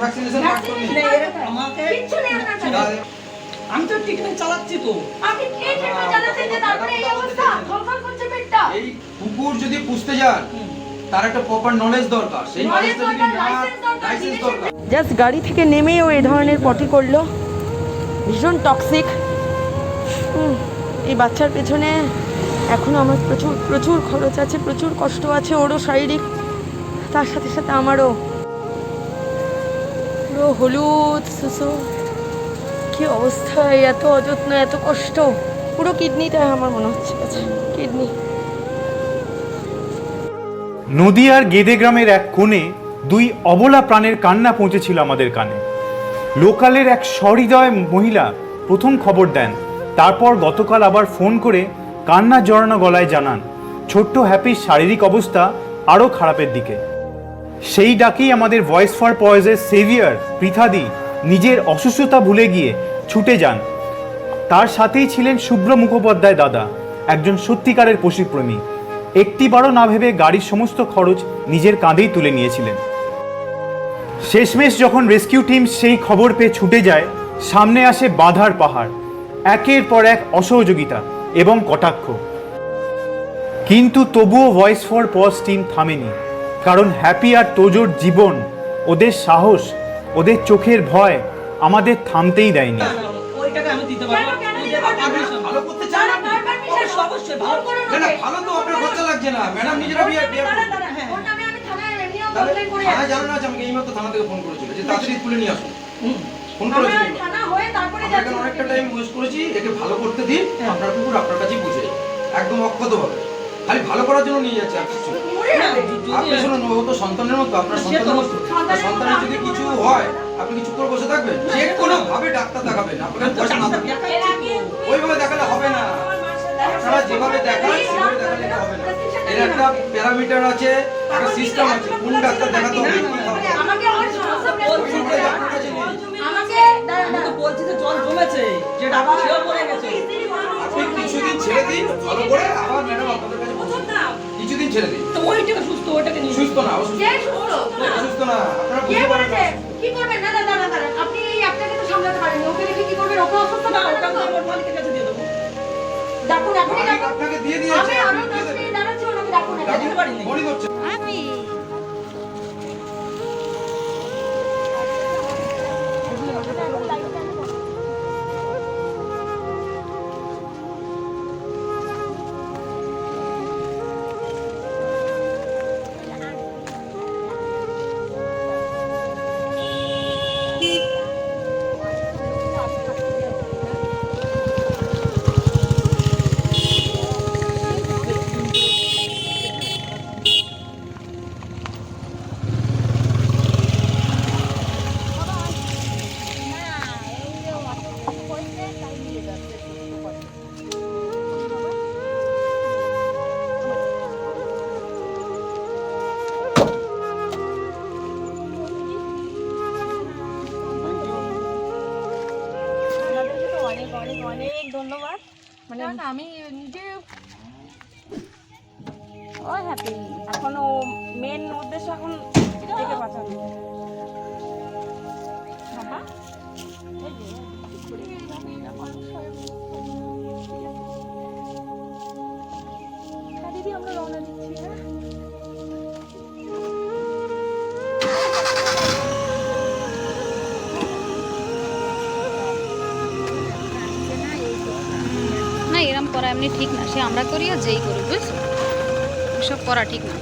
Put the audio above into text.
Vaccination card করে নিন। আমাকে কিচ্ছু নেই আপনার কাছে। আমি তো ট্রিটমেন্ট চালাচ্ছি তো। আপনি কি ট্রিটমেন্ট চালাচ্ছেন যে তারপরে এই অবস্থা? ধরফর করছে পেটটা। এই কুকুর যদি পুষতে যান তার একটা প্রপার নলেজ দরকার, সেই নলেজটা যদি না, লাইসেন্স দরকার। জাস্ট গাড়ি থেকে নেমেই ও এই ধরনের পটি করলো, ভীষণ টক্সিক। এই বাচ্চার পেছনে এখনও আমার প্রচুর প্রচুর খরচ আছে, প্রচুর কষ্ট আছে, ওরও শারীরিক, তার সাথে সাথে আমারও। পুরো হলুদ সুসো, কী অবস্থা, এত অযত্ন, এত কষ্ট। পুরো কিডনিটা আমার মনে হচ্ছে আছে, কিডনি। নদীয়ার গেদে গ্রামের এক কোণে দুই অবলা প্রাণের কান্না পৌঁছেছিল আমাদের কানে। লোকালের এক সহৃদয় মহিলা প্রথম খবর দেন, তারপর গতকাল আবার ফোন করে কান্না জড়ানো গলায় জানান ছোট্ট হ্যাপির শারীরিক অবস্থা আরও খারাপের দিকে। সেই ডাকেই আমাদের ভয়েস ফর পয়েজের সেভিয়ার পৃথাদি নিজের অসুস্থতা ভুলে গিয়ে ছুটে যান। তার সাথেই ছিলেন শুভ্র মুখোপাধ্যায় দাদা, একজন সত্যিকারের পশুপ্রেমী। একটিবারও না ভেবে গাড়ির সমস্ত খরচ নিজের কাঁধেই তুলে নিয়েছিলেন। শেষমেশ যখন রেস্কিউ টিম সেই খবর পেয়ে ছুটে যায়, সামনে আসে বাধার পাহাড়, একের পর এক অসহযোগিতা এবং কটাক্ষ। কিন্তু তবুও ভয়েস ফর পজ টিম থামেনি, কারণ হ্যাপি আর তোজোর জীবন, ওদের সাহস, ওদের চোখের ভয় আমাদের থামতেই দেয়নি। ওই টাকা আমি দিতে পারবো। ভালো করতে চান আপনি? অবশ্যই ভালো করে। না না, ভালো তো আপনার খরচা লাগছে না ম্যাডাম, নিজেরা বিয়ার ওটা আমি থানায় এমনিও তাহলে কমপ্লেইন করে থানায় জানো না যে আমাকে এইমাত্র থানা থেকে ফোন করেছিল যে তাড়াতাড়ি তুলে নিয়ে আসুন। ফোন করেছিল আমরা থানা হয়ে তারপরে আপনাকে যাচ্ছি। অনেকটা টাইম ওয়েস্ট করেছি, একে ভালো করতে দিন, আপনার কুকুর আপনার কাছেই বুঝে একদম অক্ষতভাবে খালি ভালো করার জন্য নিয়ে যাচ্ছে আর কিছু না। মরে যাবে। আপনি শুনুন, ও তো সন্তানের মতো, আপনার সন্তানের মতো। সন্তানের যদি কিছু হয় আপনি কি চুপ করে বসে থাকবেন? যে কোনো ভাবে ডাক্তার দেখাবেন, আপনার পয়সা না থাকবে এর আগে তুমি ওইভাবে দেখালে হবে না। আপনারা যেভাবে দেখান সেভাবে দেখালে হবে না। এর একটা প্যারামিটার আছে, একটা সিস্টেম আছে, কোন ডাক্তার দেখাতে হবে কি হবে। আমাকে আমার সমস্যা ওই সময় আপনার কাছে নেই। আমাকে আমি তো বলছি যে জল জমেছে, যে ডাক্তার সেও পড়ে গেছে। আপনি কিছুদিন ছেড়ে দিন, ভালো করে আবার ম্যাডাম আপনাদের কাছে পৌঁছে যাবে। কিছুদিন ছেড়ে দিন। তো ওইটাকে সুস্থ, ওইটাকে নিয়ে সুস্থ না, অসুস্থ। কে সুস্থ? অসুস্থ না, আপনারা কে বুঝতে পারেন বলেছে? না। কি করবেন? না না না না আপনি এই আপনাকে তো সামলাতে পারেন। ওকে রেখে কি করবেন? ওকে অসুস্থ না, না ওটা ওটা আমি আমার মালিকের কাছে দিয়ে দেবো। ডাকুন, আপনি মালিক ডাকুন। আপনাকে দিয়ে দিয়েছে, আমি আপনি আরো দিয়ে 10 দেবেন। মিনিট দাঁড়াচ্ছি, ওনাকে ডাকুন। ডাকতে পারি না। ফোনই করছে। অনেক অনেক অনেক ধন্যবাদ। মানে আমি নিজে ও হ্যাপি, এখন ও মেন উদ্দেশ্য এখন থেকে বাঁচানো। বাবা এই যে করে এইভাবে মানুষ হয়। দিদি আমরা রওনা দিচ্ছি। হ্যাঁ না, এরম করা এমনি ঠিক না, সে আমরা করি আর যেই করি, বুঝছো, এসব করা ঠিক না।